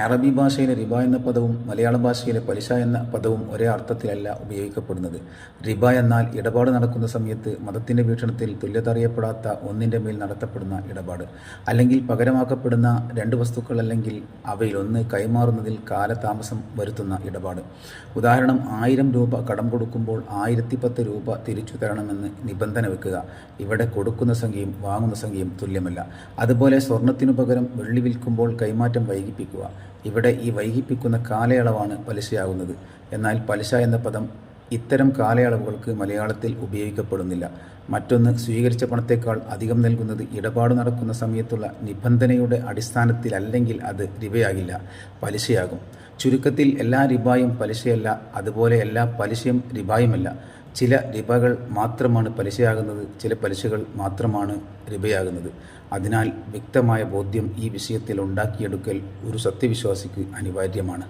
അറബി ഭാഷയിലെ റിബ എന്ന പദവും മലയാള ഭാഷയിലെ പലിശ എന്ന പദവും ഒരേ അർത്ഥത്തിലല്ല ഉപയോഗിക്കപ്പെടുന്നത്. റിബ എന്നാൽ ഇടപാട് നടക്കുന്ന സമയത്ത് മതത്തിൻ്റെ വീക്ഷണത്തിൽ തുല്യത അറിയപ്പെടാത്ത ഒന്നിൻ്റെ മേൽ നടത്തപ്പെടുന്ന ഇടപാട്, അല്ലെങ്കിൽ പകരമാക്കപ്പെടുന്ന രണ്ട് വസ്തുക്കൾ അല്ലെങ്കിൽ അവയിലൊന്ന് കൈമാറുന്നതിൽ കാലതാമസം വരുത്തുന്ന ഇടപാട്. ഉദാഹരണം, 1000 രൂപ കടം കൊടുക്കുമ്പോൾ 1010 രൂപ തിരിച്ചു തരണമെന്ന് നിബന്ധന വെക്കുക. ഇവിടെ കൊടുക്കുന്ന സംഖ്യയും വാങ്ങുന്ന സംഖ്യയും തുല്യമല്ല. അതുപോലെ സ്വർണത്തിനു പകരം വെള്ളി വിൽക്കുമ്പോൾ കൈമാറ്റം വൈകിപ്പിക്കുക. ഇവിടെ ഈ വൈകിപ്പിക്കുന്ന കാലയളവാണ് പലിശയാകുന്നത്. എന്നാൽ പലിശ എന്ന പദം ഇത്തരം കാലയളവുകൾക്ക് മലയാളത്തിൽ ഉപയോഗിക്കപ്പെടുന്നില്ല. മറ്റൊന്ന്, സ്വീകരിച്ച പണത്തേക്കാൾ അധികം നൽകുന്നത് ഇടപാട് നടക്കുന്ന സമയത്തുള്ള നിബന്ധനയുടെ അടിസ്ഥാനത്തിലല്ലെങ്കിൽ അത് റിബയാകില്ല, പലിശയാകും. ചുരുക്കത്തിൽ എല്ലാ റിബായും പലിശയല്ല, അതുപോലെ എല്ലാ പലിശയും റിബായുമല്ല. ചില റിബകൾ മാത്രമാണ് പലിശയാകുന്നത്, ചില പലിശകൾ മാത്രമാണ് റിബയാകുന്നത്. അതിനാൽ വ്യക്തമായ ബോധ്യം ഈ വിഷയത്തിൽ ഉണ്ടാക്കിയെടുക്കൽ ഒരു സത്യവിശ്വാസിക്ക് അനിവാര്യമാണ്.